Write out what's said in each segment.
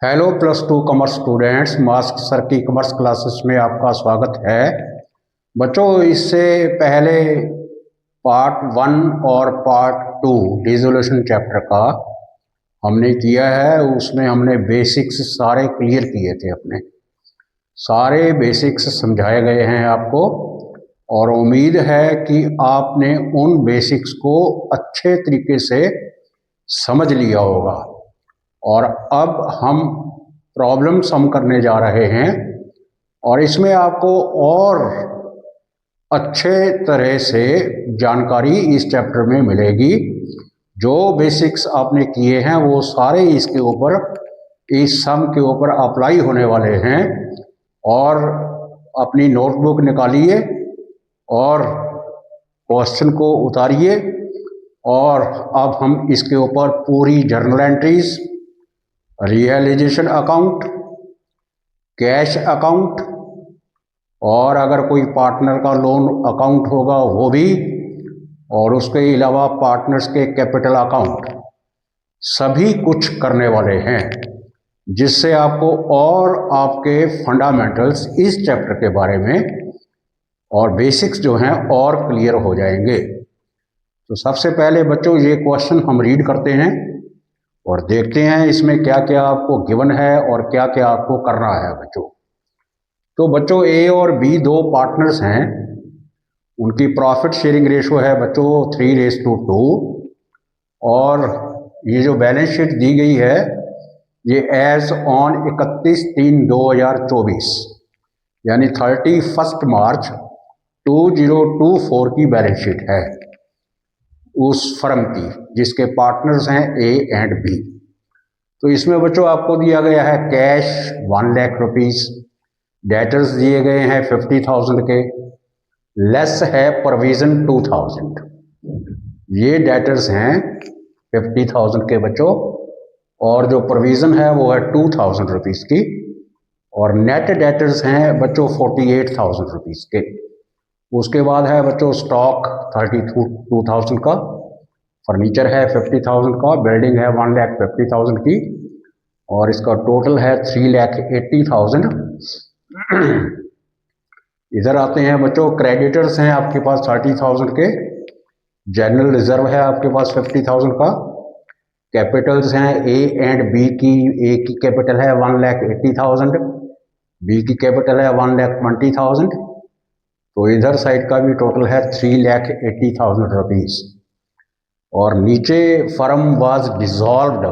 Hello +2 commerce students, mask sir की commerce classes में आपका स्वागत है। बच्चों, इससे पहले पार्ट 1 और पार्ट 2 रिजोल्यूशन चैप्टर का हमने किया है। उसमें हमने बेसिक्स सारे क्लियर किए थे, अपने सारे बेसिक्स समझाए गए हैं आपको, और उम्मीद है कि आपने उन बेसिक्स को अच्छे तरीके से समझ लिया होगा। और अब हम प्रॉब्लम सम करने जा रहे हैं, और इसमें आपको और अच्छे तरह से जानकारी इस चैप्टर में मिलेगी। जो बेसिक्स आपने किए हैं वो सारे इसके ऊपर, इस सम के ऊपर अप्लाई होने वाले हैं। और अपनी नोटबुक निकालिए और क्वेश्चन को उतारिए, और अब हम इसके ऊपर पूरी journal entries, realisation account, cash account, और अगर कोई पार्टनर का लोन अकाउंट होगा वो भी, और उसके अलावा पार्टनर्स के कैपिटल अकाउंट, सभी कुछ करने वाले हैं, जिससे आपको और आपके फंडामेंटल्स इस चैप्टर के बारे में और बेसिक्स जो हैं और क्लियर हो जाएंगे। तो सबसे पहले बच्चों ये क्वेश्चन हम रीड करते हैं और देखते हैं इसमें क्या क्या आपको गिवन है और क्या क्या आपको करना है बच्चों। तो बच्चों, ए और बी दो पार्टनर्स हैं, उनकी प्रॉफिट शेयरिंग रेशो है बच्चों 3:2, और ये जो बैलेंस शीट दी गई है ये एज ऑन 31/3/2024 यानी 31 मार्च 2024 की बैलेंस शीट है उस फर्म की जिसके पार्टनर्स हैं ए एंड बी। तो इसमें बच्चों आपको दिया गया है कैश 1 लाख रुपीस, डेटर्स दिए गए हैं 50,000 के, लेस है प्रोविजन 2,000। ये डेटर्स हैं 50,000 के बच्चों, और जो प्रोविजन है वो है 2,000 रुपीज़ की, और नेट डेटर्स हैं बच्चों 48,000 रुपीज़ के। उसके बाद है बच्चों स्टॉक 32,000 का, फर्नीचर है 50,000 का, बिल्डिंग है 1,50,000 की, और इसका टोटल है 3,80,000। इधर आते हैं बच्चों, क्रेडिटर्स हैं आपके पास 30,000 के, जनरल रिजर्व है आपके पास 50,000 का, कैपिटल्स हैं ए एंड बी की, ए की कैपिटल है 1,80,000, बी की कैपिटल है 1,20,000। तो इधर साइड का भी टोटल है 3,80,000 रुपीज़। और नीचे फर्म वाज डिसॉल्व्ड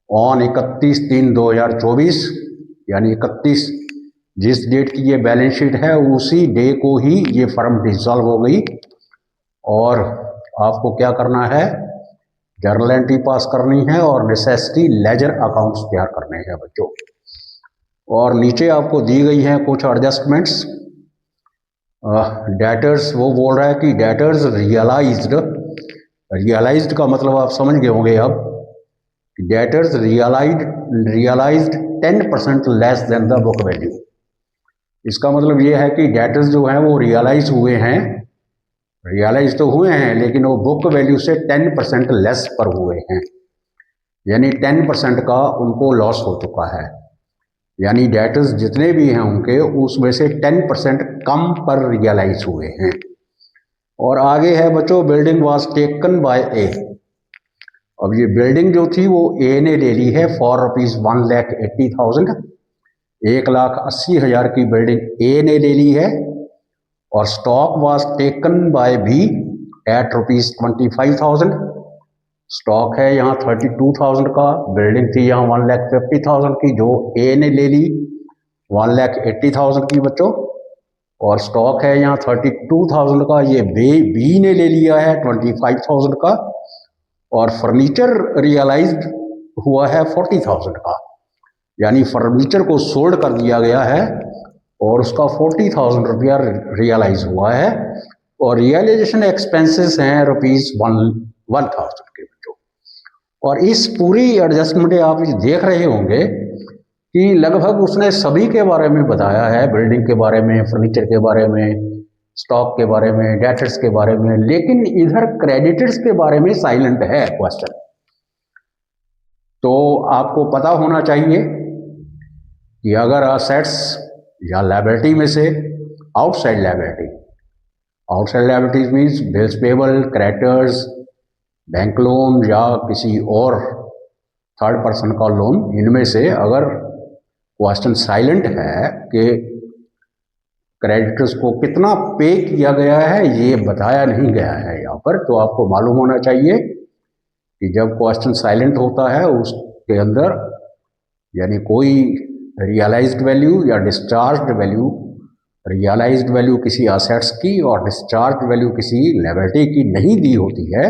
ऑन 31/3/2024, यानी 31 जिस डेट की ये बैलेंस शीट है उसी डे को ही ये फर्म डिसॉल्व हो गई। और आपको क्या करना है, जर्नल एंट्री पास करनी है और नेसेसिटी लेजर अकाउंट्स तैयार करने हैं बच्चों। और नीचे आपको दी गई हैं कुछ एडजस्टमेंट्स। डेटर्स, वो बोल रहा है कि डेटर्स रियलाइज्ड का मतलब आप समझ गए होंगे अब, debtors realised 10% less than the book value. इसका मतलब ये है कि डेटर्स जो हैं वो रियलाइज हुए हैं, रियलाइज तो हुए हैं लेकिन वो बुक वैल्यू से 10% लेस पर हुए हैं, यानी 10% का उनको लॉस हो चुका है। यानी डेटर्स जितने भी हैं उनके, उसमें से 10% कम पर रियलाइज हुए हैं। और आगे है बच्चों, बिल्डिंग वाज टेकन बाय ए। अब ये बिल्डिंग जो थी वो ए ने ले ली है फॉर ₹1,80,000, 1,80,000 की बिल्डिंग ए ने ले ली है। और stock was taken by B at ₹25,000। Stock है यहाँ 32,000 का, बिल्डिंग थी यहाँ 1,50,000 की जो ए ने ले ली 1,80,000 की बच्चों, और स्टॉक है यहाँ 32,000 का, ये बी ने ले लिया है 25,000 का। और फर्नीचर रियलाइज्ड हुआ है 40,000 का, यानी फर्नीचर को सोल्ड कर दिया गया है और उसका 40,000 रुपया रियलाइज हुआ है। और रियलाइजेशन एक्सपेंसेस हैं ₹1,000 के बच्चों। और इस पूरी एडजस्टमेंट आप देख रहे होंगे कि लगभग उसने सभी के बारे में बताया है, बिल्डिंग के बारे में, फर्नीचर के बारे में, स्टॉक के बारे में, डेटर्स के बारे में, लेकिन इधर क्रेडिटर्स के बारे में साइलेंट है क्वेश्चन। तो आपको पता होना चाहिए कि अगर असेट्स या लायबिलिटी में से outside liabilities means bills payable, creditors, bank loan या किसी और थर्ड पर्सन का लोन, इनमें से अगर क्वेश्चन साइलेंट है कि क्रेडिटर्स को कितना पे किया गया है, ये बताया नहीं गया है यहाँ पर, तो आपको मालूम होना चाहिए कि जब क्वेश्चन साइलेंट होता है उसके अंदर यानी कोई रियलाइज्ड वैल्यू या डिस्चार्ज्ड वैल्यू, रियलाइज्ड वैल्यू किसी असेट्स की और डिस्चार्ज्ड वैल्यू किसी लायबिलिटी की नहीं दी होती है,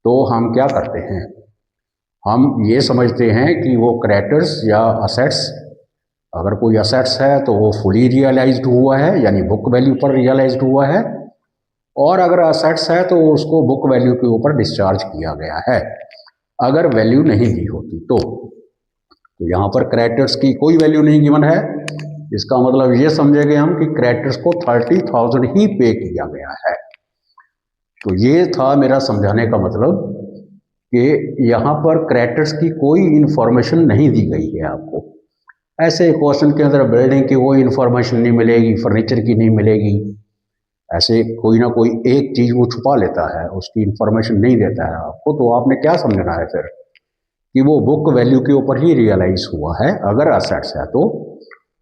तो हम क्या करते हैं, हम ये समझते हैं कि वो क्रेडिटर्स या असेट्स, अगर कोई असेट्स है तो वो फुली रियलाइज्ड हुआ है यानी बुक वैल्यू पर रियलाइज्ड हुआ है, और अगर असेट्स है तो उसको बुक वैल्यू के ऊपर डिस्चार्ज किया गया है अगर वैल्यू नहीं दी होती तो यहाँ पर क्रेडिटर्स की कोई वैल्यू नहीं गिवन है, इसका मतलब ये समझेंगे हम कि क्रेडिटर्स को 30,000 ही पे किया गया है। तो ये था मेरा समझाने का मतलब कि यहाँ पर क्रेडिटर्स की कोई इन्फॉर्मेशन नहीं दी गई है आपको। ऐसे क्वेश्चन के अंदर बिल्डिंग की कोई इन्फॉर्मेशन नहीं मिलेगी, फर्नीचर की नहीं मिलेगी, ऐसे कोई ना कोई एक चीज़ वो छुपा लेता है, उसकी इन्फॉर्मेशन नहीं देता है आपको, तो आपने क्या समझना है फिर कि वो बुक वैल्यू के ऊपर ही रियलाइज हुआ है अगर असेट्स है तो,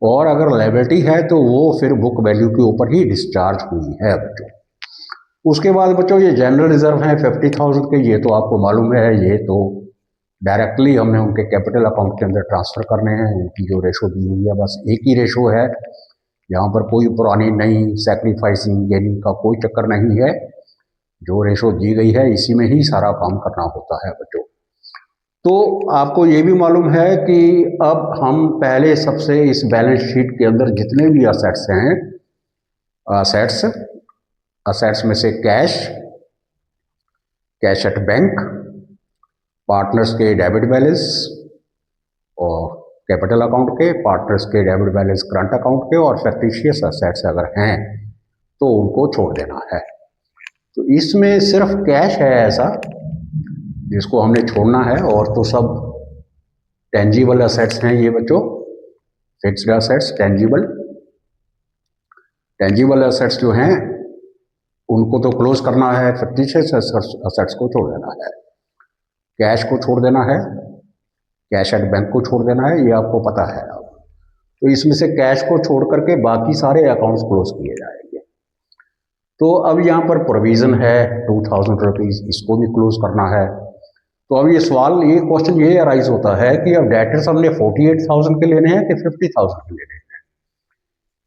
और अगर लायबिलिटी है तो वो फिर बुक वैल्यू के ऊपर ही डिस्चार्ज हुई है बच्चों। उसके बाद बच्चों ये जनरल रिजर्व हैं 50,000 के, ये तो आपको मालूम है, ये तो डायरेक्टली हमने उनके कैपिटल अकाउंट के अंदर ट्रांसफ़र करने हैं, उनकी जो रेशो दी हुई है बस एक ही रेशो है, यहाँ पर कोई पुरानी नई सैक्रिफाइसिंग गेनिंग का कोई चक्कर नहीं है, जो रेशो दी गई है इसी में ही सारा काम करना होता है बच्चों। तो आपको ये भी मालूम है कि अब हम पहले सबसे इस बैलेंस शीट के अंदर जितने भी असेट्स हैं, असेट्स में से कैश एट बैंक, पार्टनर्स के डेबिट बैलेंस और कैपिटल अकाउंट के, पार्टनर्स के डेबिट बैलेंस करंट अकाउंट के, और फैक्टिशियस असेट्स अगर हैं तो उनको छोड़ देना है। तो इसमें सिर्फ कैश है ऐसा जिसको हमने छोड़ना है, और तो सब टेंजिबल असेट्स हैं ये बच्चों, फिक्स्ड असेट्स, टेंजिबल असेट्स जो हैं उनको तो क्लोज करना है, फिक्टिशियस असेट्स को छोड़ देना है, कैश को छोड़ देना है, कैश एट बैंक को छोड़ देना है, ये आपको पता है अब। तो इसमें से कैश को छोड़ करके बाकी सारे अकाउंट्स क्लोज किए जाएंगे। तो अब यहाँ पर प्रोविज़न है 2,000 रुपीज़, इसको भी क्लोज करना है। तो अब ये सवाल, ये क्वेश्चन ये अराइज होता है कि अब डेटर्स हमने 48,000 के लेने हैं कि 50,000 के लेने हैं,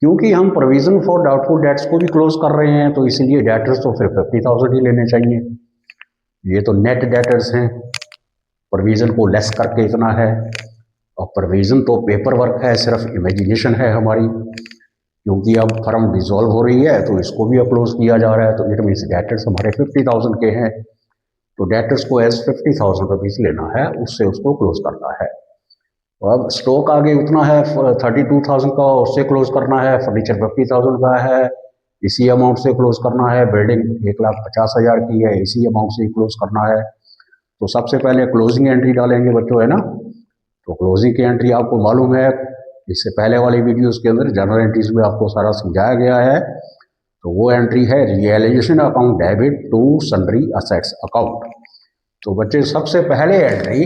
क्योंकि हम प्रोविज़न फॉर डाउटफुल डेट्स को भी क्लोज कर रहे हैं, तो इसीलिए डेटर्स तो फिर 50,000 ही लेने चाहिए। ये तो नेट डेटर्स हैं, प्रोविज़न को लेस करके इतना है, और प्रोविज़न तो पेपर वर्क है, सिर्फ इमेजिनेशन है हमारी, क्योंकि अब फर्म डिसॉल्व हो रही है तो इसको भी क्लोज किया जा रहा है, तो इट मीन्स डेटर्स हमारे 50,000 के हैं, तो डेटर्स को एज 50,000 रुपीज़ लेना है, उससे उसको क्लोज करना है। तो अब स्टॉक आगे उतना है 32,000 का, उससे क्लोज करना है, फर्नीचर 50,000 का है, इसी अमाउंट से क्लोज करना है, बिल्डिंग 1,50,000 की है, इसी अमाउंट से क्लोज करना है। तो सबसे पहले क्लोजिंग एंट्री डालेंगे बच्चों, है ना। तो क्लोजिंग की एंट्री आपको मालूम है, इससे पहले वाली वीडियोस के अंदर जनरल एंट्रीज में आपको सारा समझाया गया है। तो वो एंट्री है realisation account debit to sundry assets account. तो बच्चे सबसे पहले entry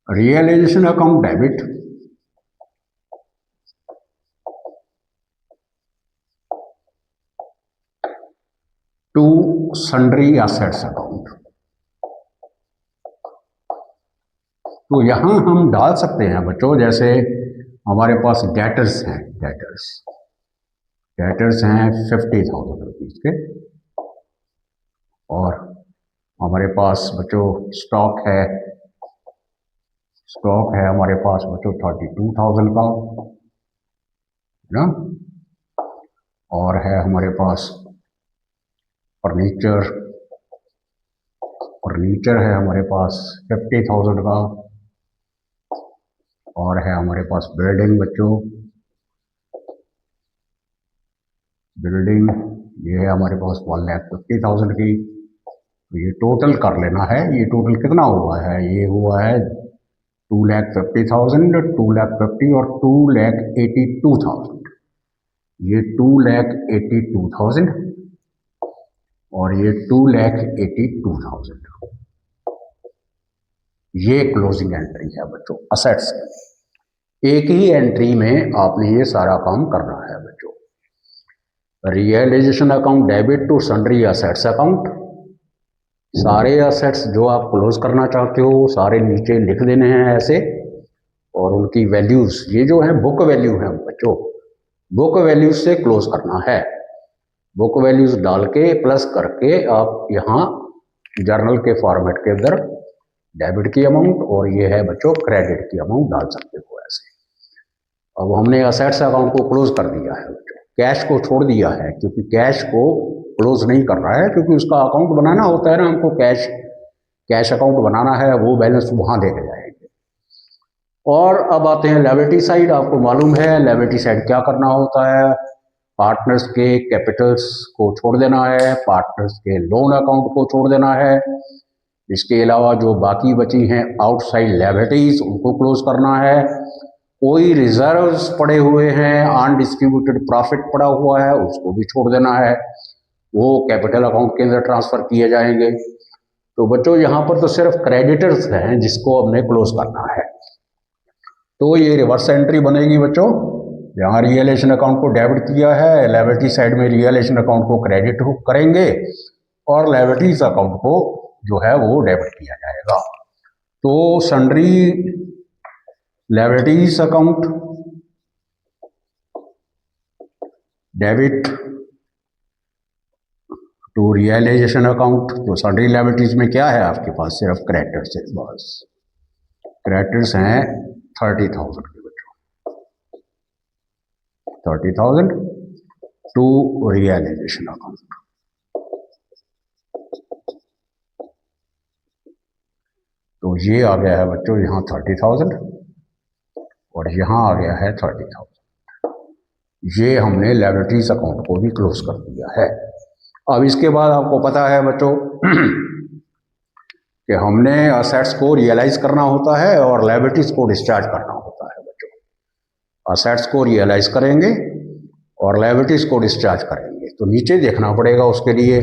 realisation account debit to sundry assets account. तो यहां हम डाल सकते हैं बच्चों, जैसे हमारे पास डेटर्स हैं, डेटर्स हैं 50,000 रुपीज़ के, और हमारे पास बच्चों स्टॉक है हमारे पास बच्चों 32,000 का, है ना। और है हमारे पास फर्नीचर है हमारे पास 50,000 का, और है हमारे पास बिल्डिंग बच्चों, ये है हमारे पास 1,50,000 की, तो ये टोटल कर लेना है। ये टोटल कितना हुआ है? ये हुआ है 2,50,000, 2,50,000 और 2,82,000। ये 2,82,000 और ये 2,82,000। ये क्लोजिंग एंट्री है बच्चों असेट्स की। एक ही एंट्री में आपने ये सारा काम करना है बच्चों। Realisation account debit to sundry assets account. सारे असेट्स जो आप क्लोज करना चाहते हो सारे नीचे लिख देने हैं ऐसे, और उनकी वैल्यूज ये जो है बुक वैल्यू है बच्चों, बुक वैल्यूज से क्लोज करना है। बुक वैल्यूज डाल के प्लस करके आप यहाँ जर्नल के फॉर्मेट के अंदर डेबिट की अमाउंट और ये है बच्चों क्रेडिट की अमाउंट डाल सकते हो ऐसे। अब हमने असेट्स अकाउंट को क्लोज कर दिया है बच्चों, कैश को छोड़ दिया है क्योंकि कैश को क्लोज नहीं कर रहा है, क्योंकि उसका अकाउंट बनाना होता है ना हमको, कैश अकाउंट बनाना है, वो बैलेंस वहाँ देके जाएंगे। और अब आते हैं लायबिलिटी साइड। आपको मालूम है लायबिलिटी साइड क्या करना होता है। पार्टनर्स के कैपिटल्स को छोड़ देना है, पार्टनर्स के लोन अकाउंट को छोड़ देना है। इसके अलावा जो बाकी बची हैं आउटसाइड लायबिलिटीज उनको क्लोज करना है। कोई रिजर्व्स पड़े हुए हैं, अनडिस्ट्रीब्यूटेड प्रॉफिट पड़ा हुआ है, उसको भी छोड़ देना है, वो कैपिटल अकाउंट के अंदर ट्रांसफर किए जाएंगे। तो बच्चों यहाँ पर तो सिर्फ क्रेडिटर्स हैं जिसको हमने क्लोज करना है। तो ये रिवर्स एंट्री बनेगी बच्चों। यहाँ रियलाइजेशन अकाउंट को डेबिट किया है, लायबिलिटी साइड में रियलाइजेशन अकाउंट को क्रेडिट करेंगे और लायबिलिटीज अकाउंट को जो है वो डेबिट किया जाएगा। तो sundry liabilities account debit to realisation account. तो सन्ड्री लायबिलिटीज में क्या है आपके पास? सिर्फ क्रेडिटर्स है बस। क्रेडिटर्स हैं 30,000 के बच्चों, 30,000 टू रियलाइजेशन अकाउंट। तो ये आ गया है बच्चों यहाँ 30,000 और यहाँ आ गया है 30,000। ये हमने लायबिलिटीज अकाउंट को भी क्लोज कर दिया है। अब इसके बाद आपको पता है बच्चों कि हमने असेट्स को रियलाइज करना होता है और लायबिलिटीज को डिस्चार्ज करना होता है बच्चों। असेट्स को रियलाइज करेंगे और लायबिलिटीज को डिस्चार्ज करेंगे, तो नीचे देखना पड़ेगा उसके लिए।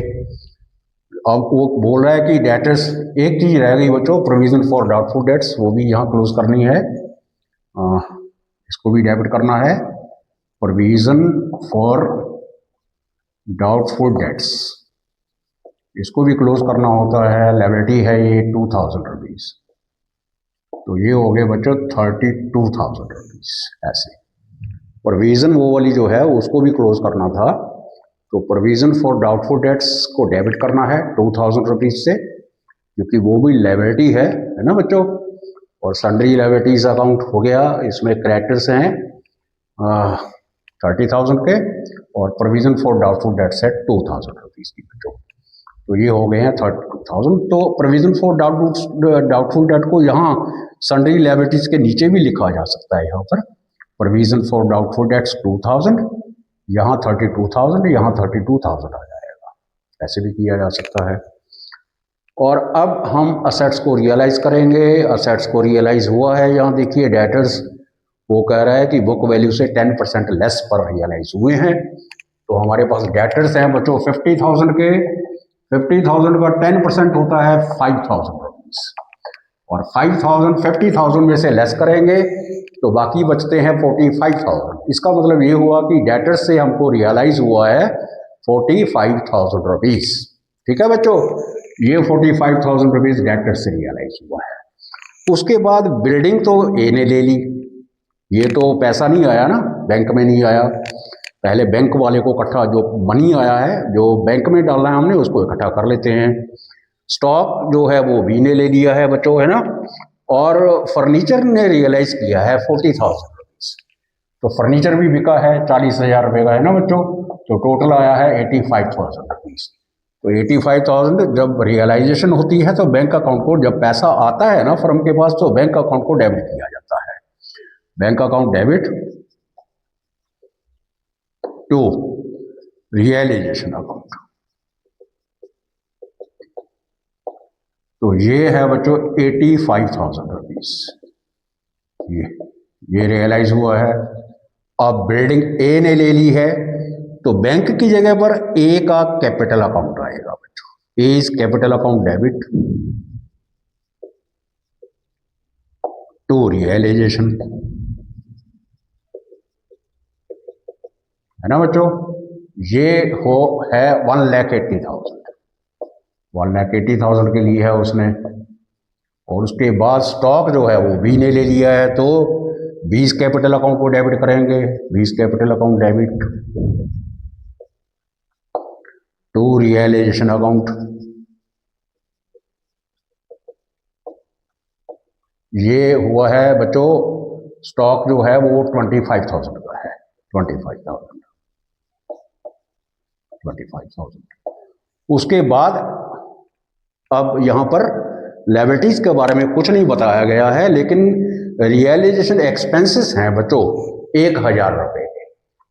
अब वो बोल रहा है कि डेटर्स, एक चीज रह गई बच्चों, प्रोविजन फॉर डाउटफुल डेट्स, वो भी यहाँ क्लोज करनी है। इसको भी डेबिट करना है। प्रोविजन फॉर डाउटफुल डेट्स, इसको भी क्लोज करना होता है। लायबिलिटी है ये 2,000 रुपीज, तो ये हो गए बच्चों 32,000 रुपीज ऐसे। प्रोविजन वो वाली जो है उसको भी क्लोज करना था, तो प्रोविजन फॉर डाउटफुल डेट्स को डेबिट करना है 2,000 रुपीज से, क्योंकि वो भी लायबिलिटी है ना बच्चों। और सन्ड्री लायबिलिटीज अकाउंट हो गया, इसमें क्रेडिटर्स हैं 30,000 के और प्रोविजन फॉर डाउटफुल डेट्स है 2,000 रुपीज की बच्चों। तो ये हो गए हैं 32,000। तो प्रोविजन फॉर डाउटफुल डेट को यहाँ सन्ड्री लायबिलिटीज के नीचे भी लिखा जा सकता है। यहाँ पर प्रोविजन फॉर डाउटफुल डेट्स 2,000, यहाँ 32,000, यहाँ 32,000 आ जाएगा, ऐसे भी किया जा सकता है। और अब हम असेट्स को रियलाइज करेंगे। असेट्स को रियलाइज हुआ है, यहाँ देखिए डेटर्स वो कह रहा है कि बुक वैल्यू से 10% लेस पर रियलाइज हुए हैं। तो हमारे पास डेटर्स हैं बच्चों 50,000 के। 50,000 का 10% होता है 5,000 रुपीज, और 5,000 50,000 में से लेस करेंगे तो बाकी बचते हैं 45,000। इसका मतलब ये हुआ कि डेटर्स से हमको रियलाइज हुआ है 45,000 रुपीज। ठीक है बच्चों, ये 45,000 रुपीज डेटर्स से रियलाइज हुआ है। उसके बाद बिल्डिंग तो ए ने ले ली, ये तो पैसा नहीं आया ना, बैंक में नहीं आया। पहले बैंक वाले को इकट्ठा, जो मनी आया है जो बैंक में डालना है हमने, उसको इकट्ठा कर लेते हैं। स्टॉक जो है वो बी ने ले लिया है बच्चों, है ना। और फर्नीचर ने रियलाइज किया है 40,000 रुपीज। तो फर्नीचर भी बिका है 40,000 रुपये का, है ना बच्चों। तो टोटल आया है 85,000 रुपीज। तो 85,000 जब रियलाइजेशन होती है तो बैंक अकाउंट को, जब पैसा आता है ना फर्म के पास, तो बैंक अकाउंट को डेबिट किया जाता है। Bank account debit to realisation account. तो ये है बच्चों 85,000 रुपीज, ये रियलाइज हुआ है। अब बिल्डिंग ए ने ले ली है, तो बैंक की जगह पर ए का कैपिटल अकाउंट आएगा बच्चों। A is capital account debit to realisation, है ना बच्चों। ये हो है 1,80,000, 1,80,000 के लिए है उसने। और उसके बाद स्टॉक जो है वो बी ने ले लिया है, तो 20 कैपिटल अकाउंट को डेबिट करेंगे, 20 capital account debit to realisation account. ये हुआ है बच्चों, स्टॉक जो है वो 25,000 का है, 25,000। उसके बाद अब यहाँ पर लायबिलिटीज के बारे में कुछ नहीं बताया गया है, लेकिन रियलाइजेशन एक्सपेंसेस हैं बच्चों 1,000 रुपये के,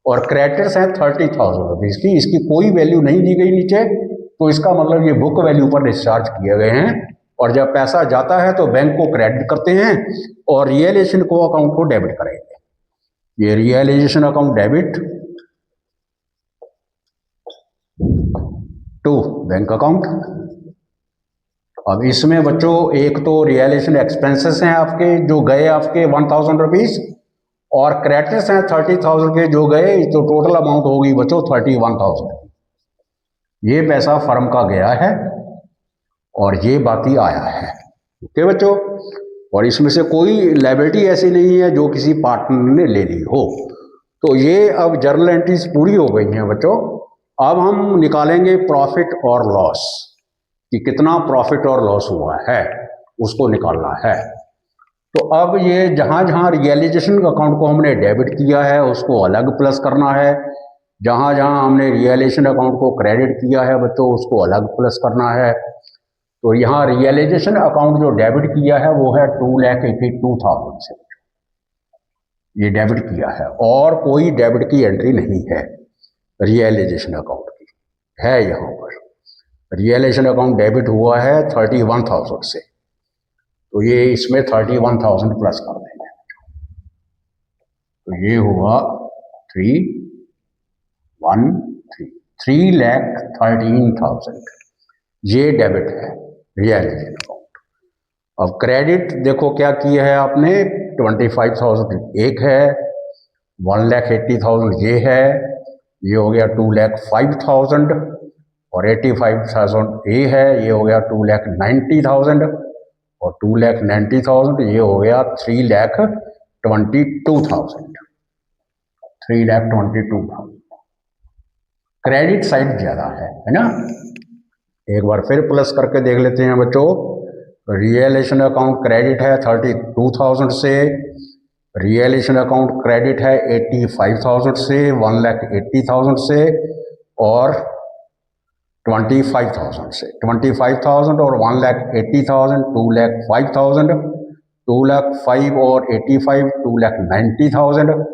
और क्रेडिटर्स हैं 30,000 रुपीज की। इसकी कोई वैल्यू नहीं दी गई नीचे, तो इसका मतलब ये बुक वैल्यू पर डिस्चार्ज किए गए हैं। और जब पैसा जाता है तो बैंक को क्रेडिट करते हैं और रियलाइजेशन को अकाउंट को डेबिट करेंगे। ये realisation account debit to bank account. अब इसमें बच्चों एक तो रियलाइजेशन एक्सपेंसेस हैं आपके जो गए आपके 1,000 रुपीज, और क्रेडिटर्स हैं 30,000 के जो गए, तो टोटल अमाउंट होगी बच्चों 31,000। ये पैसा फर्म का गया है और ये बाकी आया है, ओके बच्चों। और इसमें से कोई लायबिलिटी ऐसी नहीं है जो किसी पार्टनर ने ले ली हो। तो ये अब जर्नल एंट्रीज पूरी हो गई हैं बच्चों। अब हम निकालेंगे प्रॉफिट और लॉस, कि कितना प्रॉफिट और लॉस हुआ है उसको निकालना है। तो अब ये जहाँ जहाँ रियलाइजेशन अकाउंट को हमने डेबिट किया है उसको अलग प्लस करना है, जहाँ जहाँ हमने रियलाइजेशन अकाउंट को क्रेडिट किया है बच्चों उसको अलग प्लस करना है। तो यहाँ रियलाइजेशन अकाउंट जो डेबिट किया है वो है 2,82,000 से, ये डेबिट किया है, और कोई डेबिट की एंट्री नहीं है रियलाइजेशन अकाउंट की, है यहाँ पर रियलाइजेशन अकाउंट डेबिट हुआ है 31,000 से, तो ये इसमें 31,000 प्लस कर देंगे। तो ये हुआ 3,13,000, ये डेबिट है रियलाइजेशन अकाउंट। अब क्रेडिट देखो क्या किया है आपने, 25,000 एक है, 1,80,000 ये है, ये हो गया 2,05,000, और 85,000 ये है, ये हो गया 2,90,000, और 2,90,000 ये हो गया 3,22,000। क्रेडिट साइड ज्यादा है ना। एक बार फिर प्लस करके देख लेते हैं बच्चों। रियलाइजेशन अकाउंट क्रेडिट है 32,000 से, रियलाइजेशन अकाउंट क्रेडिट है 85,000 से, 1,80,000 से, और 25,000 से। 25,000 और 1,80,000 2,05,000, 2,05,000 और 85 2,90,000,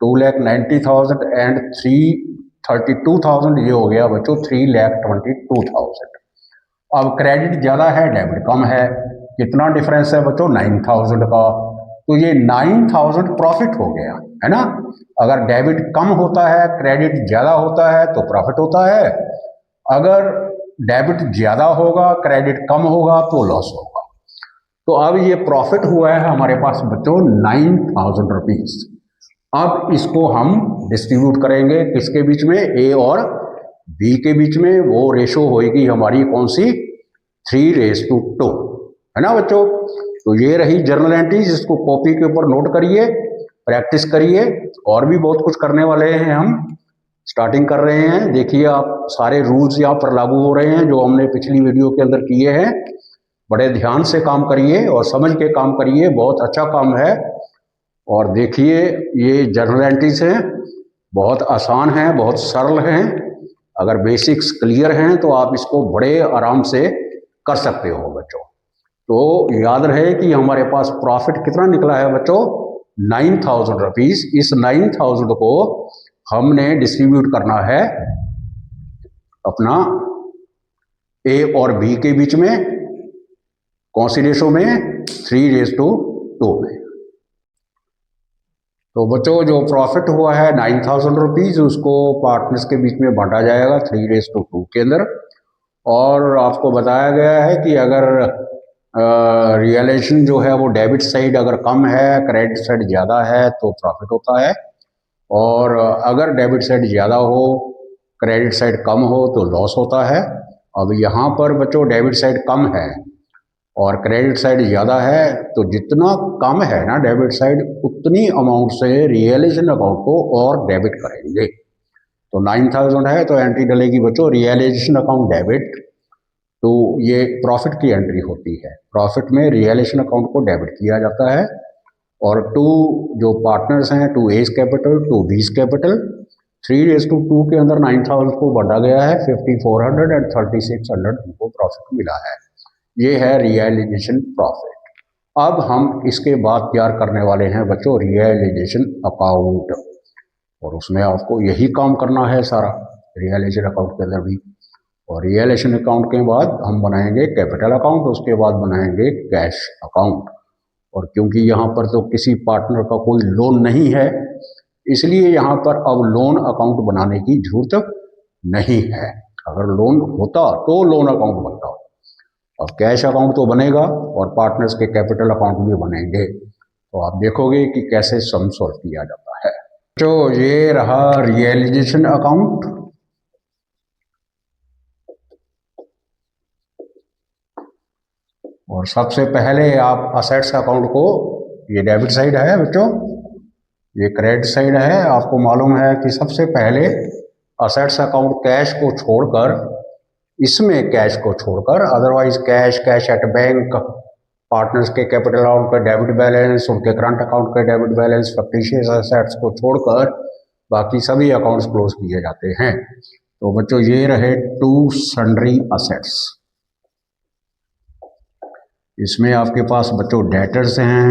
2,90,000 एंड 3,32,000, ये हो गया बच्चों 3,22,000। अब क्रेडिट ज़्यादा है डेबिट कम है, कितना डिफरेंस है बच्चों 9,000 का। तो ये 9,000 प्रॉफिट हो गया, है ना। अगर डेबिट कम होता है क्रेडिट ज़्यादा होता है तो प्रॉफिट होता है, अगर डेबिट ज़्यादा होगा क्रेडिट कम होगा तो लॉस होगा। तो अब ये प्रॉफिट हुआ है हमारे पास बच्चों 9,000 रुपीज। अब इसको हम डिस्ट्रीब्यूट करेंगे किसके बीच में, ए और बी के बीच में। वो रेशो होगी हमारी कौन सी, 3:2, है ना बच्चों। तो ये रही जर्नल एंट्रीज, इसको कॉपी के ऊपर नोट करिए, प्रैक्टिस करिए। और भी बहुत कुछ करने वाले हैं, हम स्टार्टिंग कर रहे हैं। देखिए आप सारे रूल्स यहाँ पर लागू हो रहे हैं जो हमने पिछली वीडियो के अंदर किए हैं। बड़े ध्यान से काम करिए और समझ के काम करिए, बहुत अच्छा काम है। और देखिए ये जर्नल एंट्रीज हैं, बहुत आसान हैं, बहुत सरल हैं। अगर बेसिक्स क्लियर हैं तो आप इसको बड़े आराम से कर सकते हो बच्चों। तो याद रहे कि हमारे पास प्रॉफिट कितना निकला है बच्चों, 9,000 रुपीज। इस 9,000 को हमने डिस्ट्रीब्यूट करना है अपना ए और बी के बीच में, कौन सी रेशो में? 3:2 में। तो बच्चों जो प्रॉफिट हुआ है 9,000 रुपीज़, उसको पार्टनर्स के बीच में बांटा जाएगा 3:2 के अंदर। और आपको बताया गया है कि अगर रियलाइजेशन जो है वो डेबिट साइड अगर कम है, क्रेडिट साइड ज़्यादा है तो प्रॉफिट होता है, और अगर डेबिट साइड ज़्यादा हो, क्रेडिट साइड कम हो तो लॉस होता है। अब यहाँ पर बच्चों डेबिट साइड कम है और क्रेडिट साइड ज़्यादा है, तो जितना कम है ना डेबिट साइड, उतनी अमाउंट से रियलाइजेशन अकाउंट को और डेबिट करेंगे। तो 9,000 है तो एंट्री डलेगी बच्चों रियलाइजेशन अकाउंट डेबिट, तो ये प्रॉफिट की एंट्री होती है। प्रॉफिट में रियलाइजेशन अकाउंट को डेबिट किया जाता है। और टू जो पार्टनर्स हैं, 2 A's कैपिटल 2 B's कैपिटल, 3:2 के अंदर 9,000 को बांटा गया है, 5,400 एंड 3,600 उनको प्रॉफिट मिला है। ये है रियलाइजेशन प्रॉफिट। अब हम इसके बाद तैयार करने वाले हैं बच्चों रियलाइजेशन अकाउंट, और उसमें आपको यही काम करना है सारा रियलाइजेशन अकाउंट के अंदर भी। और रियलाइजेशन अकाउंट के बाद हम बनाएंगे कैपिटल अकाउंट, उसके बाद बनाएंगे कैश अकाउंट। और क्योंकि यहाँ पर तो किसी पार्टनर का कोई लोन नहीं है, इसलिए यहाँ पर अब लोन अकाउंट बनाने की जरूरत नहीं है। अगर लोन होता तो लोन अकाउंट बनता। अब कैश अकाउंट तो बनेगा और पार्टनर्स के कैपिटल अकाउंट भी बनेंगे, तो आप देखोगे कि कैसे सम सॉल्व किया जाता है। तो ये रहा रियलाइजेशन अकाउंट। और सबसे पहले आप असेट्स अकाउंट को, ये डेबिट साइड है बच्चों, ये क्रेडिट साइड है। आपको मालूम है कि सबसे पहले असेट्स अकाउंट कैश को छोड़कर, इसमें कैश को छोड़कर, otherwise cash at bank, partners के कैपिटल अकाउंट का डेबिट बैलेंस, उनके करंट अकाउंट का डेबिट बैलेंस, फिक्टिशियस असेट्स को छोड़कर बाकी सभी अकाउंट्स क्लोज किए जाते हैं। तो बच्चों ये रहे टू सन्ड्री असेट्स। इसमें आपके पास बच्चों डेटर्स हैं,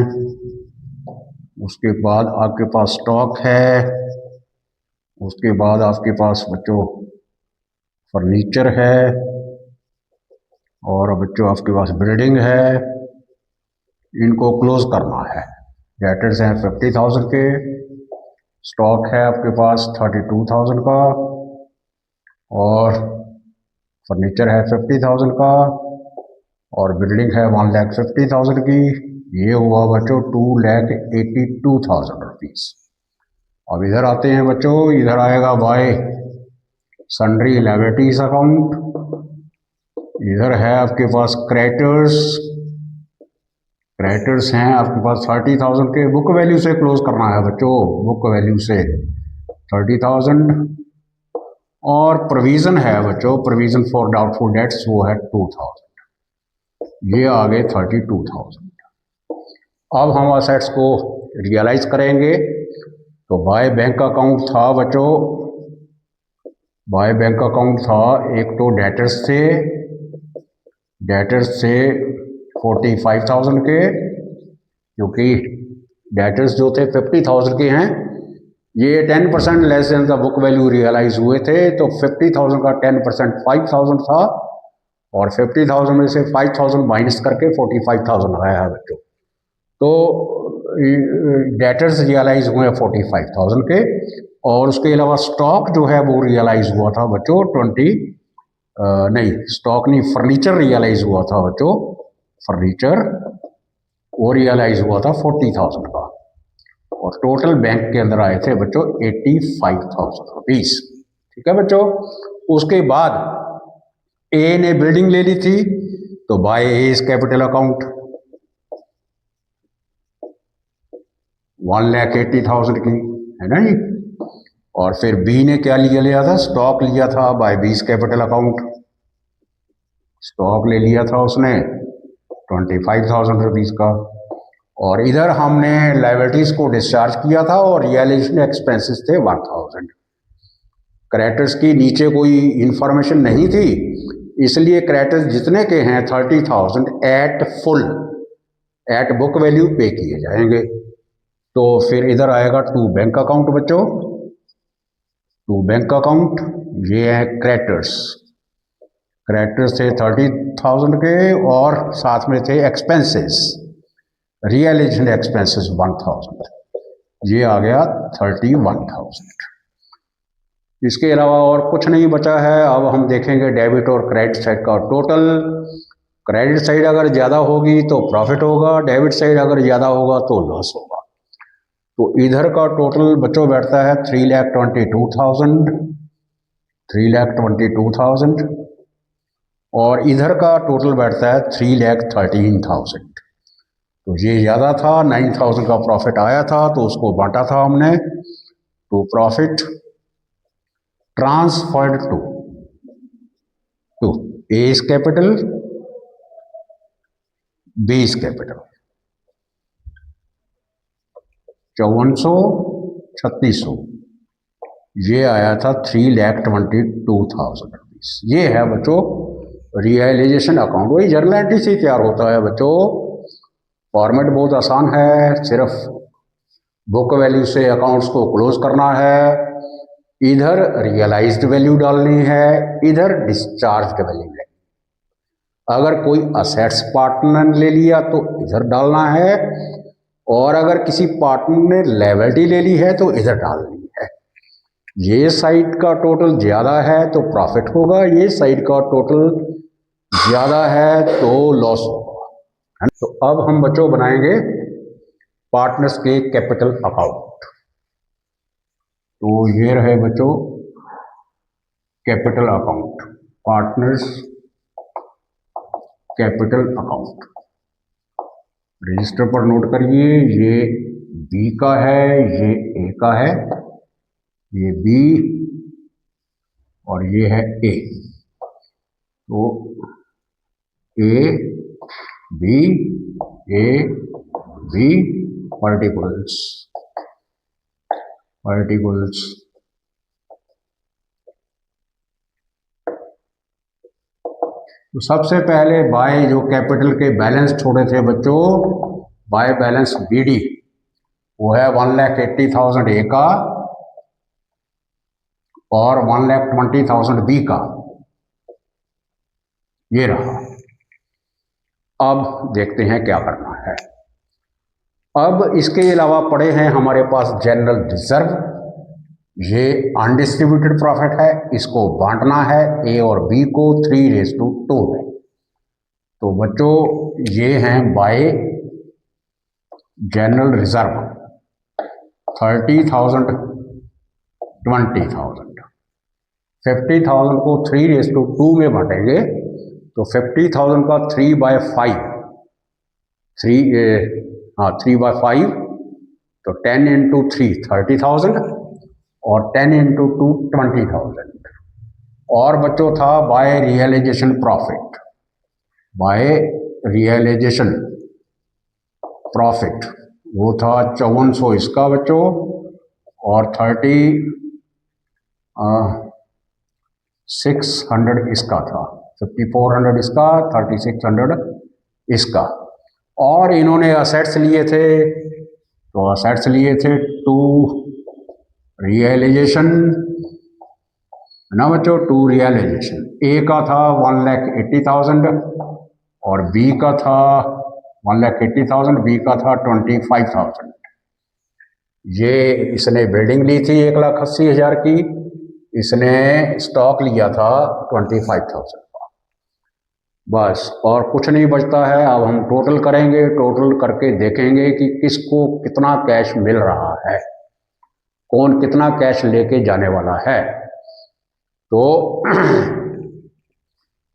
उसके बाद आपके पास स्टॉक है, उसके बाद आपके पास बच्चों फर्नीचर है, और बच्चों आपके पास बिल्डिंग है। इनको क्लोज करना है। डेटर्स हैं 50,000 के, स्टॉक है आपके पास 32,000 का, और फर्नीचर है 50,000 का, और बिल्डिंग है 1,50,000 की। ये हुआ बच्चों 2,82,000 रुपीज़। अब इधर आते हैं बच्चों, इधर आएगा बाय सन्ड्री लायबिलिटीज अकाउंट। इधर है आपके पास क्रेडिटर्स हैं आपके पास 30,000 के। बुक वैल्यू से क्लोज करना है बच्चों, बुक वैल्यू से 30,000। और प्रोविजन है बच्चों, प्रोविजन फॉर डाउटफुल डेट्स, वो है 2,000। ये आ गए 32,000। अब हम असेट्स को रियलाइज करेंगे। तो बाय बैंक अकाउंट था बच्चों, बाय बैंक अकाउंट था, एक तो डेटर्स से 45,000 के, क्योंकि डेटर्स जो थे 50,000 के हैं, ये 10% less than the book value realise हुए थे। तो 50,000 का 10% 5,000 था, और 50,000 में से 5,000 माइनस करके 45,000 आया है बच्चों। तो डेटर्स रियलाइज हुए 45,000 के, और उसके अलावा स्टॉक जो है वो रियलाइज हुआ था बच्चों स्टॉक नहीं, फर्नीचर रियलाइज हुआ था बच्चों। फर्नीचर वो रियलाइज हुआ था 40,000 का, और टोटल बैंक के अंदर आए थे बच्चों 85,000 रुपीज़। ठीक है बच्चों। उसके बाद ए ने बिल्डिंग ले ली थी, तो बाय एज कैपिटल अकाउंट 1,80,000 की, है ना जी। और फिर बी ने क्या लिया था, स्टॉक लिया था बाय बीस कैपिटल अकाउंट। स्टॉक ले लिया था उसने 25,000 रुपीज़ का। और इधर हमने लायबिलिटीज़ को डिस्चार्ज किया था, और रियलाइजेशन एक्सपेंसेस थे 1,000। क्रेडिटर्स की नीचे कोई इंफॉर्मेशन नहीं थी, इसलिए क्रेडिटर्स जितने के हैं 30,000 एट बुक वैल्यू पे किए जाएंगे। तो फिर इधर आएगा टू बैंक अकाउंट बच्चों, टू बैंक अकाउंट, ये है क्रेडिटर्स। क्रेडिटर्स थे 30,000 के और साथ में थे एक्सपेंसेस, रियलाइजेशन एक्सपेंसेस 1,000, ये आ गया 31,000। इसके अलावा और कुछ नहीं बचा है। अब हम देखेंगे डेबिट और क्रेडिट साइड का टोटल। क्रेडिट साइड अगर ज़्यादा होगी तो प्रॉफिट होगा, डेबिट साइड अगर ज़्यादा होगा तो लॉस होगा। तो इधर का टोटल बच्चों बैठता है 3,22,000, 3,22,000 और इधर का टोटल बैठता है 3,13,000। तो ये ज़्यादा था, 9,000 का प्रॉफिट आया था तो उसको बांटा था हमने। तो profit transferred to A is capital, B is capital. 5400, 3600, ये आया था 3,22,000 रुपीज। ये है बच्चों रियलाइजेशन अकाउंट। वही जर्नल एंट्री से तैयार होता है बच्चों। फॉर्मेट बहुत आसान है, सिर्फ बुक वैल्यू से अकाउंट्स को क्लोज करना है। इधर रियलाइज्ड वैल्यू डालनी है, इधर डिस्चार्ज्ड वैल्यू है। अगर कोई असेट्स पार्टनर ले लिया तो इधर डालना है, और अगर किसी पार्टनर ने लायबिलिटी ले ली है तो इधर डालनी है। ये साइड का टोटल ज़्यादा है तो प्रॉफिट होगा, ये साइड का टोटल ज़्यादा है तो लॉस होगा, है ना। तो अब हम बच्चों बनाएंगे पार्टनर्स के कैपिटल अकाउंट। तो ये रहे बच्चों capital account, partners capital account. Register पर नोट करिए, ये बी का है, ये ए का है, ये बी और ये है ए। तो ए बी पार्टिकल्स तो सबसे पहले बाय जो कैपिटल के बैलेंस छोड़े थे बच्चों, बाय बैलेंस बीडी, वो है 1,80,000 ए का और 1,20,000 बी का, ये रहा। अब देखते हैं क्या करना है। अब इसके अलावा पड़े हैं हमारे पास जनरल रिजर्व, ये अनडिस्ट्रीब्यूटेड प्रॉफिट है, इसको बांटना है ए और बी को 3:2 में। तो बच्चों ये हैं बाय जनरल रिजर्व 30,000, 20,000, 50,000 को 3:2 में बांटेंगे तो 50,000 का 3/5, 3/5 तो 10 × 3 30,000 और 10 × 2 20,000। और बच्चों था by realisation profit, by realisation profit वो था 5400 इसका बच्चों और 3600 इसका था, 5400 इसका, 3600 इसका। और इन्होंने असेट्स लिए थे, तो असेट्स लिए थे टू रियलाइजेशन ना बच्चों, टू रियलाइजेशन। ए का था 1,80,000 और बी का था 1,80,000, बी का था 25,000। ये इसने बिल्डिंग ली थी 1,80,000 की, इसने स्टॉक लिया था 25,000 का, बस और कुछ नहीं बचता है। अब हम टोटल करेंगे, टोटल करके देखेंगे कि किसको कितना कैश मिल रहा है, कौन कितना कैश लेके जाने वाला है। तो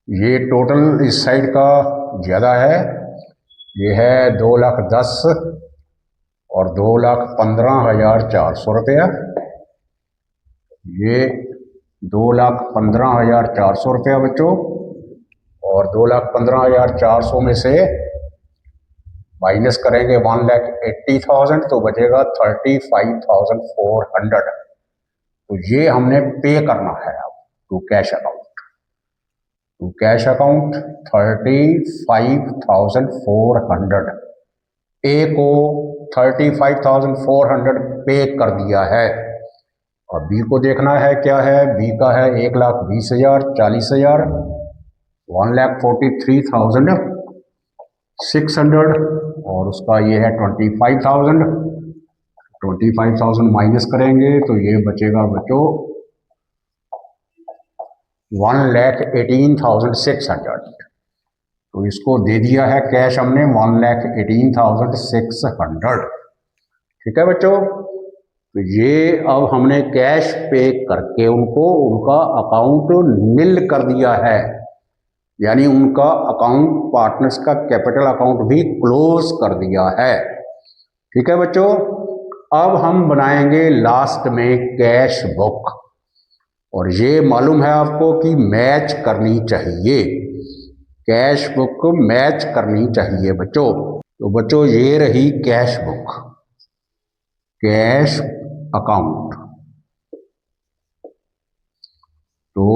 ये टोटल इस साइड का ज़्यादा है, ये है 2,10,000 और 2,15,400 रुपया। ये 2,15,400 रुपया बच्चों, और 2,15,400 में से माइनस करेंगे 1,80,000 तो बचेगा 35,400। तो ये हमने पे करना है अब to cash account, to cash account 35,400। A को 35,400 पे कर दिया है, और बी को देखना है क्या है। बी का है 1,20,000, 40,000 1,43,600 और उसका ये है 25,000। 25,000 माइनस करेंगे तो ये बचेगा बच्चों 1,18,600। तो इसको दे दिया है कैश हमने 1,18,600। ठीक है बच्चों, तो ये अब हमने कैश पे करके उनको उनका अकाउंट नील कर दिया है, यानी उनका अकाउंट पार्टनर्स का कैपिटल अकाउंट भी क्लोज कर दिया है। ठीक है बच्चों, अब हम बनाएंगे लास्ट में कैश बुक, और ये मालूम है आपको कि मैच करनी चाहिए, कैश बुक मैच करनी चाहिए बच्चों। तो बच्चों ये रही कैश बुक, कैश अकाउंट। तो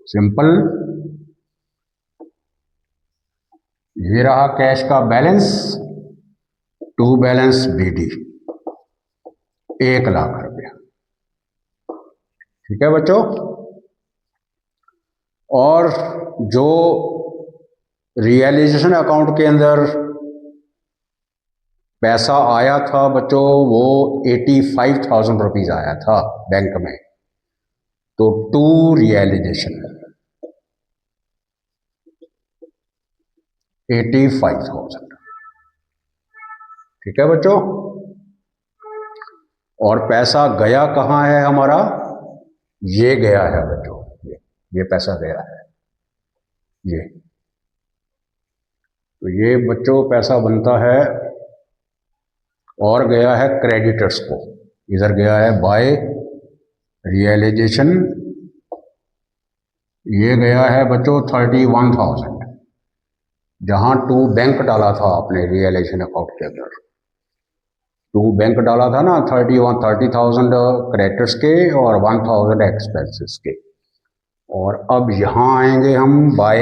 सिंपल, ये रहा कैश का बैलेंस, टू बैलेंस बीडी 1,00,000 रुपया। ठीक है बच्चों, और जो रियलाइजेशन अकाउंट के अंदर पैसा आया था बच्चों वो 85,000 रुपीज आया था बैंक में, तो टू रियलाइजेशन 85,000। ठीक है बच्चों, और पैसा गया कहाँ है हमारा, ये गया है बच्चों, ये पैसा गया है ये। तो ये बच्चों पैसा बनता है और गया है क्रेडिटर्स को, इधर गया है बाय रियलाइजेशन, ये गया है बच्चों 31,000, जहां टू बैंक डाला था आपने रियलाइजेशन अकाउंट के अंदर, टू बैंक डाला था ना, 30,000 क्रेडिटर्स के और 1,000 एक्सपेंसेस के। और अब यहां आएंगे हम बाय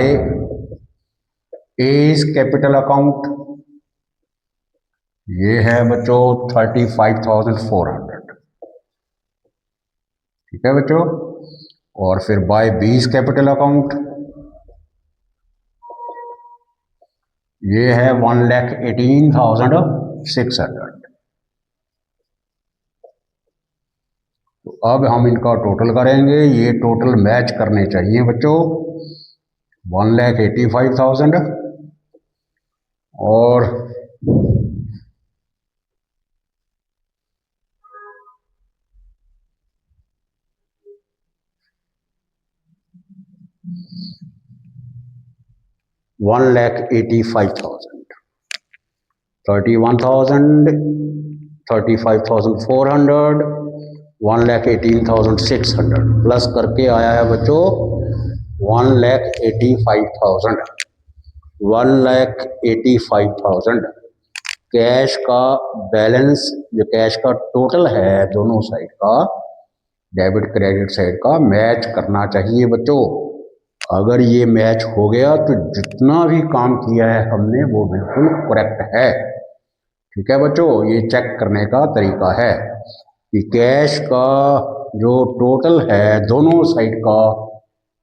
एज कैपिटल अकाउंट, ये है बच्चों 35,400। ठीक है बच्चों, और फिर बाय बीस कैपिटल अकाउंट, ये है 1,18,600। तो अब हम इनका टोटल करेंगे, ये टोटल मैच करने चाहिए बच्चों, 1,85,000 और 1,85,000, 31,000, 35,400, 1,18,600 प्लस करके आया है बच्चों 1,85,000। 1,85,000 कैश का बैलेंस, जो कैश का टोटल है दोनों साइड का, डेबिट क्रेडिट साइड का मैच करना चाहिए बच्चों। अगर ये मैच हो गया तो जितना भी काम किया है हमने वो बिल्कुल करेक्ट है। ठीक है बच्चों, ये चेक करने का तरीका है कि कैश का जो टोटल है दोनों साइड का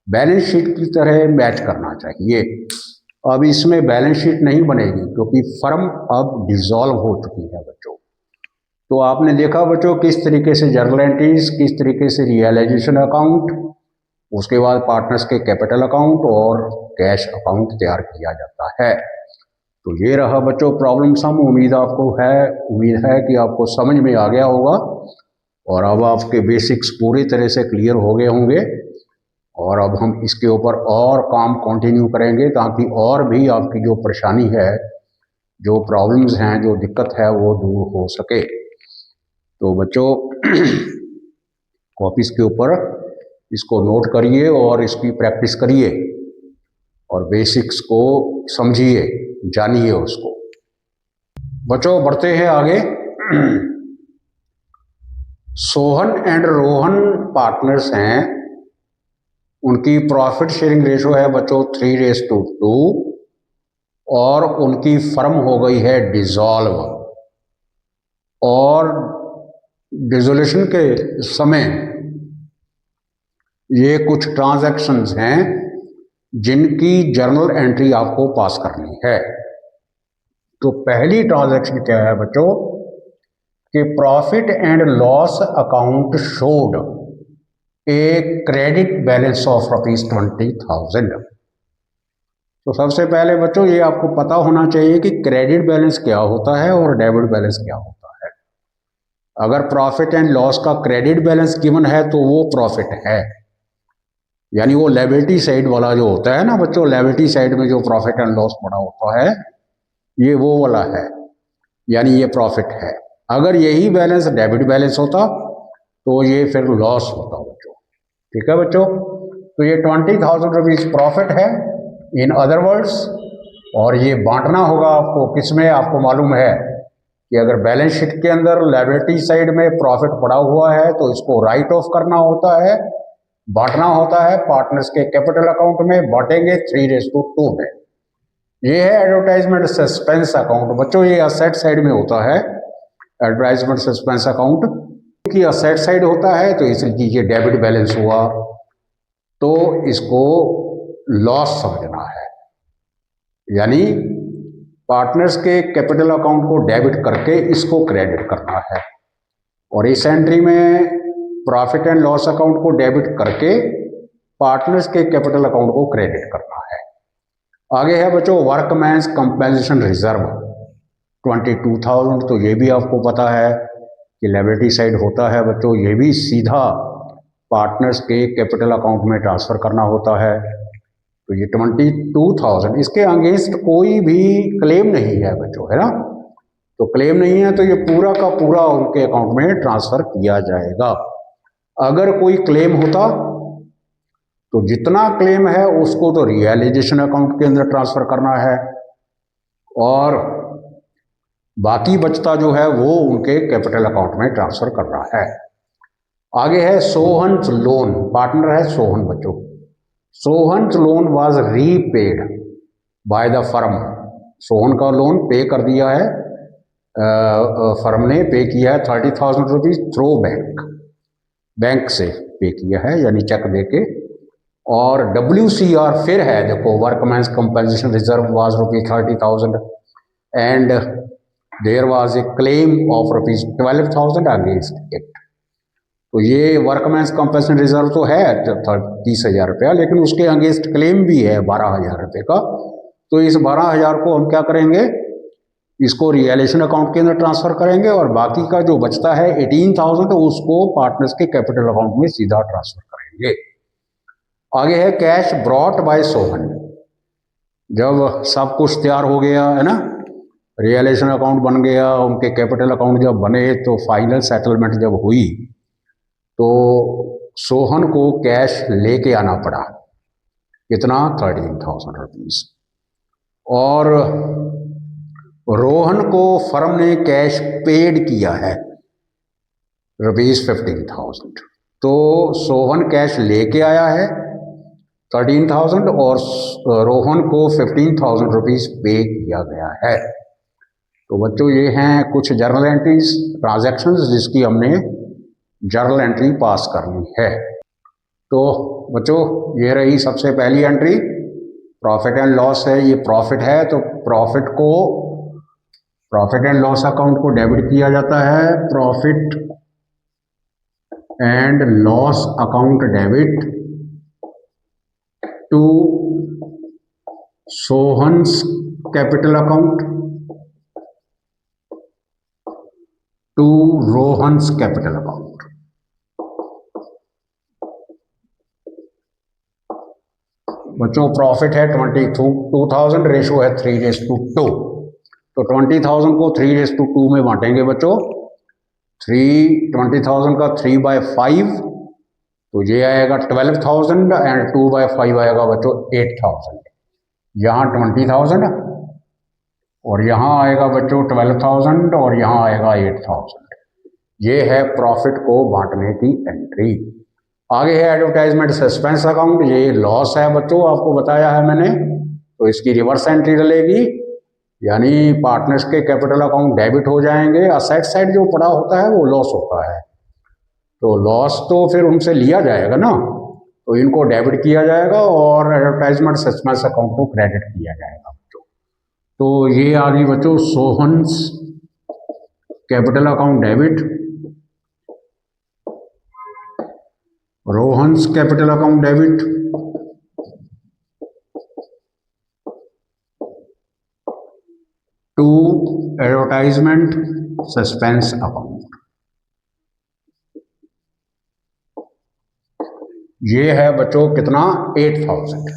बैलेंस शीट की तरह मैच करना चाहिए। अब इसमें बैलेंस शीट नहीं बनेगी क्योंकि फर्म अब डिसॉल्व हो चुकी है बच्चों। तो आपने देखा बच्चों किस तरीके से जर्नल एंट्रीज, किस तरीके से रियलाइजेशन अकाउंट, उसके बाद पार्टनर्स के कैपिटल अकाउंट और कैश अकाउंट तैयार किया जाता है। तो ये रहा बच्चों प्रॉब्लम सम। उम्मीद है कि आपको समझ में आ गया होगा और अब आपके बेसिक्स पूरी तरह से क्लियर हो गए होंगे। और अब हम इसके ऊपर और काम कंटिन्यू करेंगे ताकि और भी आपकी जो परेशानी है, जो प्रॉब्लम्स हैं, जो दिक्कत है वो दूर हो सके। तो बच्चों कॉपीज के ऊपर इसको नोट करिए और इसकी प्रैक्टिस करिए और बेसिक्स को समझिए, जानिए उसको। बच्चों बढ़ते हैं आगे। सोहन एंड रोहन पार्टनर्स हैं, उनकी प्रॉफिट शेयरिंग रेशो है बच्चों 3:2 और उनकी फर्म हो गई है डिसॉल्व। और डिसोल्यूशन के समय ये कुछ ट्रांजैक्शंस हैं जिनकी जर्नल एंट्री आपको पास करनी है। तो पहली ट्रांजैक्शन क्या है बच्चों कि profit and loss account showed a credit balance of ₹20,000। तो सबसे पहले बच्चों ये आपको पता होना चाहिए कि क्रेडिट बैलेंस क्या होता है और डेबिट बैलेंस क्या होता है। अगर प्रॉफिट एंड लॉस का क्रेडिट बैलेंस गिवन है तो वो प्रॉफिट है, यानी वो लायबिलिटी साइड वाला जो होता है ना बच्चों, लायबिलिटी साइड में जो प्रॉफिट एंड लॉस पड़ा होता है ये वो वाला है, यानी ये प्रॉफिट है। अगर यही बैलेंस डेबिट बैलेंस होता तो ये फिर लॉस होता बच्चों। ठीक है बच्चों, तो ये ₹20,000 प्रॉफिट है इन अदर वर्ड्स, और ये बांटना होगा आपको किसमें, आपको मालूम है कि अगर बैलेंस शीट के अंदर लायबिलिटी साइड में प्रॉफिट पड़ा हुआ है तो इसको राइट ऑफ करना होता है, बांटना होता है पार्टनर्स के कैपिटल अकाउंट में, बांटेंगे 3:2 में। ये है एडवर्टाइजमेंट सस्पेंस अकाउंट बच्चों, ये असेट साइड में होता है एडवर्टाइजमेंट सस्पेंस अकाउंट, क्योंकि असेट साइड होता है तो इसलिए ये डेबिट बैलेंस हुआ, तो इसको लॉस समझना है, यानी पार्टनर्स के कैपिटल अकाउंट को डेबिट करके इसको क्रेडिट करना है। और इस एंट्री में प्रॉफिट एंड लॉस अकाउंट को डेबिट करके पार्टनर्स के कैपिटल अकाउंट को क्रेडिट करना है। आगे है बच्चों वर्कमैन्स कंपेंसेशन रिजर्व 22,000। तो ये भी आपको पता है कि लायबिलिटी साइड होता है बच्चों, ये भी सीधा पार्टनर्स के कैपिटल अकाउंट में ट्रांसफर करना होता है। तो ये 22,000, इसके अगेंस्ट कोई भी क्लेम नहीं है बच्चों, है ना। तो क्लेम नहीं है तो ये पूरा का पूरा उनके अकाउंट में ट्रांसफर किया जाएगा। अगर कोई क्लेम होता तो जितना क्लेम है उसको तो रियलाइजेशन अकाउंट के अंदर ट्रांसफर करना है, और बाकी बचता जो है वो उनके कैपिटल अकाउंट में ट्रांसफर करना है। आगे है सोहन्स लोन, पार्टनर है सोहन बच्चों। Sohan's loan was repaid by the firm. Sohan का लोन पे कर दिया है, फर्म ने पे किया है ₹30,000 थ्रू बैंक से पे किया है, यानी चेक देके। और WCR फिर है देखो, workman's compensation reserve was ₹30,000 and there was a claim of ₹12,000 against it. तो ये वर्कमैन्स कंपेंसेशन रिजर्व तो है 30,000 रुपया, लेकिन उसके अगेंस्ट क्लेम भी है 12,000 रुपये का। तो इस 12,000 को हम क्या करेंगे, इसको रियलाइजेशन अकाउंट के अंदर ट्रांसफर करेंगे, और बाकी का जो बचता है 18,000 उसको पार्टनर्स के कैपिटल अकाउंट में सीधा ट्रांसफर करेंगे। आगे है कैश ब्रॉट बाय सोहन। जब सब कुछ तैयार हो गया है ना, रियलाइजेशन अकाउंट बन गया, उनके कैपिटल अकाउंट जब बने, तो फाइनल सेटलमेंट जब हुई तो सोहन को कैश लेके आना पड़ा, कितना, ₹13,000। और रोहन को फर्म ने कैश पेड किया है ₹15,000। तो सोहन कैश लेके आया है 13,000 और रोहन को ₹15,000 पे किया गया है। तो बच्चों ये हैं कुछ जर्नल एंट्रीज, ट्रांजैक्शंस जिसकी हमने जर्नल एंट्री पास करनी है। तो बच्चों ये रही सबसे पहली एंट्री, प्रॉफिट एंड लॉस है, ये प्रॉफिट है तो प्रॉफिट को प्रॉफिट एंड लॉस अकाउंट को डेबिट किया जाता है, profit and loss account debit to Sohan's capital account to Rohan's capital account. बच्चों प्रॉफिट है 22,000, रेशो है 3:2। तो 20,000 को 3:2 में बांटेंगे बच्चों। 20,000 का 3/5, तो ये आएगा 12,000 एंड 2/5 आएगा बच्चों 8,000। यहाँ 20,000 और यहाँ आएगा बच्चों 12,000 और यहाँ आएगा 8,000। ये है प्रॉफिट को बांटने की एंट्री। आगे है एडवर्टाइजमेंट सस्पेंस अकाउंट, ये लॉस है बच्चों, आपको बताया है मैंने। तो इसकी रिवर्स एंट्री डलेगी, यानी पार्टनर्स के कैपिटल अकाउंट डेबिट हो जाएंगे, असेट साइड जो पड़ा होता है वो लॉस होता है। तो लॉस तो फिर उनसे लिया जाएगा ना, तो इनको डेबिट किया जाएगा और एडवर्टाइजमेंट सस्पेंस अकाउंट को क्रेडिट किया जाएगा बच्चों। तो ये आ गई बच्चों Sohan's capital account debit, Rohan's capital account debit, to advertisement suspense account. ये है बच्चों कितना 8000।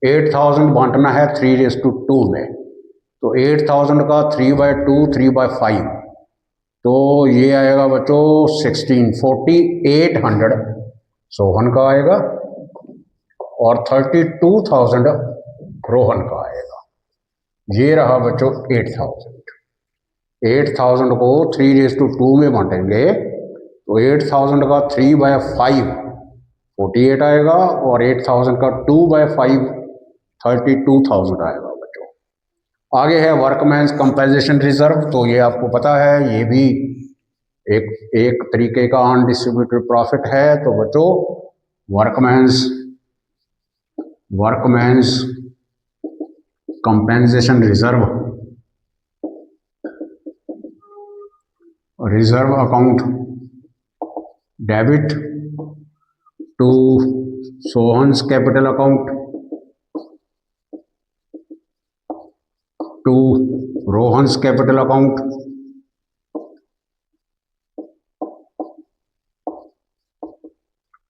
8000 बांटना है 3:2 में, तो 8000 का 3/2 3/5, तो ये आएगा बच्चों 164800 सोहन का आएगा और 32,000 रोहन का आएगा। ये रहा बच्चों 8000 को 3:2 में बांटेंगे तो 8000 का 3/5 48 आएगा और 8000 का 2/5 32,000 आएगा बच्चों। आगे है वर्कमैन्स कंपेंसेशन रिजर्व, तो ये आपको पता है ये भी एक तरीके का अनडिस्ट्रीब्यूटेड प्रॉफिट है। तो बच्चों workman's compensation reserve account debit to Sohan's capital account to Rohan's capital account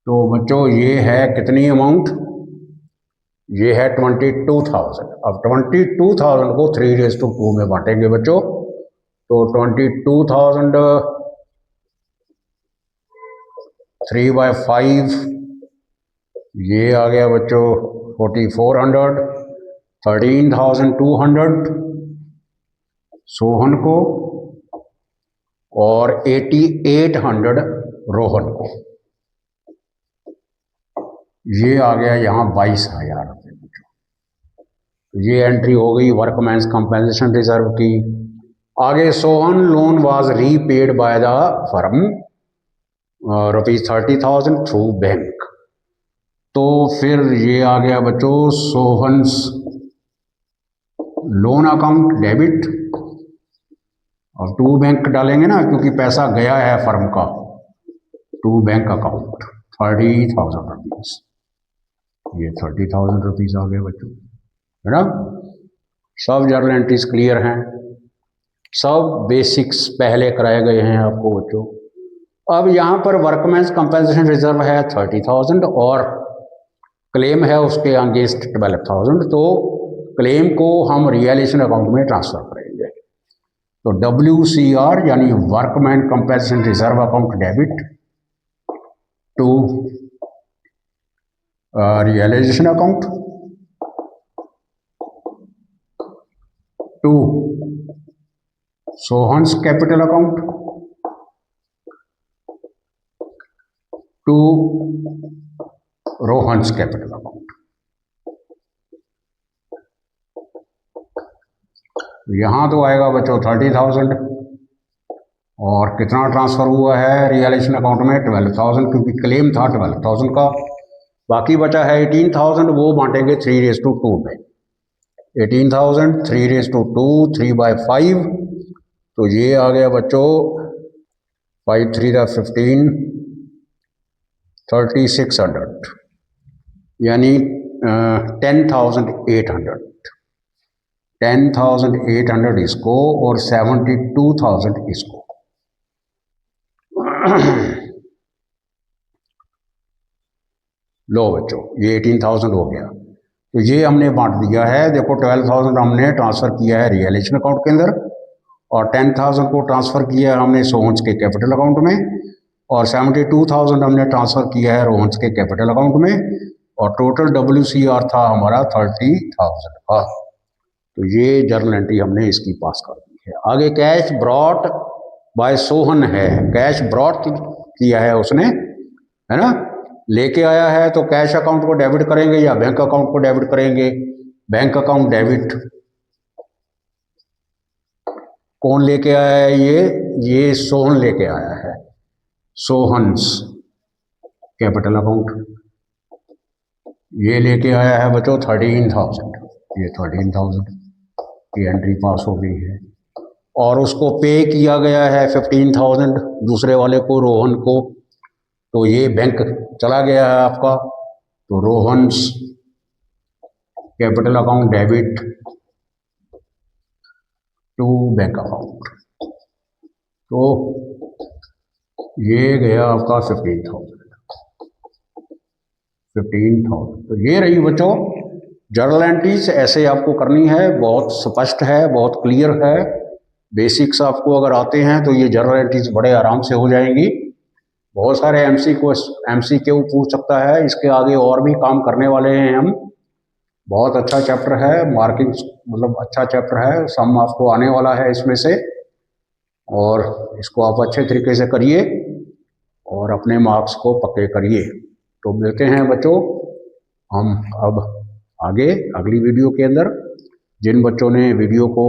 तो बच्चों ये है कितनी अमाउंट, ये है 22,000। अब 22,000 को 3:2 में बांटेंगे बच्चों, तो 22,000 3/5 ये आ गया बच्चों 4400, 13,200 सोहन को और 8800 रोहन को। ये आ गया यहाँ 22,000 रुपये बच्चों। तो ये एंट्री हो गई वर्कमैन्स कंपेंसेशन रिजर्व की। आगे Sohan loan was repaid by the firm ₹30,000 through bank. तो फिर ये आ गया बच्चों सोहन्स लोन अकाउंट डेबिट, और टू बैंक डालेंगे ना क्योंकि पैसा गया है फर्म का, टू बैंक अकाउंट 30,000 रुपीज। ये 30,000 रुपीज आ गए बच्चों, है ना। सब जर्नल एंट्रीज क्लियर हैं, सब बेसिक्स पहले कराए गए हैं आपको बच्चों। अब यहाँ पर वर्कमैन्स कंपेंसेशन रिजर्व है 30,000 और क्लेम है उसके अगेंस्ट 12,000, तो क्लेम को हम रियलाइजेशन अकाउंट में ट्रांसफर करेंगे। तो WCR यानी workman compensation reserve account debit to realisation account to Sohan's capital account to Rohan's capital account. यहां तो आएगा बच्चों 30,000 और कितना ट्रांसफर हुआ है रियलाइजेशन अकाउंट में 12,000, क्योंकि क्लेम था 12,000 का। बाकी बचा है 18,000, वो बांटेंगे 3:2 में। 18,000 3:2 3/5, तो ये आ गया बच्चों 5 3 15 3600 यानी 10,800 इसको और 72,000 इसको। लो बच्चों ये 18,000 हो गया, तो ये हमने बांट दिया है। देखो 12,000 हमने ट्रांसफ़र किया है रियलाइजेशन अकाउंट के अंदर और 10,000 को ट्रांसफ़र किया है हमने सोहन्स के कैपिटल अकाउंट में और 72,000 हमने ट्रांसफ़र किया है रोहन्स के कैपिटल अकाउंट में और टोटल WCR था हमारा 30,000 का। तो ये जर्नल एंट्री हमने इसकी पास कर दी है। आगे कैश ब्रॉट बाय सोहन है, कैश ब्रॉट किया है उसने, है ना, लेके आया है। तो कैश अकाउंट को डेबिट करेंगे या बैंक अकाउंट को डेबिट करेंगे। बैंक अकाउंट डेबिट कौन लेके आया है, ये सोहन लेके आया है, सोहन्स कैपिटल अकाउंट। ये लेके आया है बच्चों 13,000, ये 13,000 की एंट्री पास हो गई है। और उसको पे किया गया है 15,000 दूसरे वाले को, रोहन को। तो ये बैंक चला गया है आपका। तो Rohan's capital account debit to bank account. तो ये गया आपका 15,000। तो ये रही बच्चों जर्नल एंट्रीज। ऐसे आपको करनी है, बहुत स्पष्ट है, बहुत क्लियर है। बेसिक्स आपको अगर आते हैं तो ये जर्नल एंट्रीज बड़े आराम से हो जाएंगी। बहुत सारे MCQ पूछ सकता है, इसके आगे और भी काम करने वाले हैं हम। बहुत अच्छा चैप्टर है, मार्किंग मतलब अच्छा चैप्टर है, सम आपको आने वाला है इसमें से। और इसको आप अच्छे तरीके से करिए और अपने मार्क्स को पक्के करिए। तो मिलते हैं बच्चों हम अब आगे अगली वीडियो के अंदर। जिन बच्चों ने वीडियो को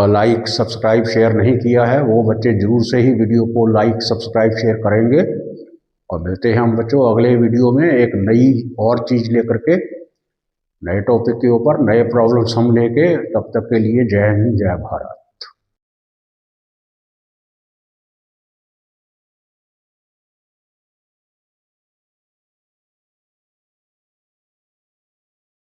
लाइक सब्सक्राइब शेयर नहीं किया है वो बच्चे जरूर से ही वीडियो को लाइक सब्सक्राइब शेयर करेंगे। और मिलते हैं हम बच्चों अगले वीडियो में एक नई और चीज़ लेकर के, नए टॉपिक के ऊपर नए प्रॉब्लम्स हम लेके। तब तक के लिए जय हिंद, जय भारत।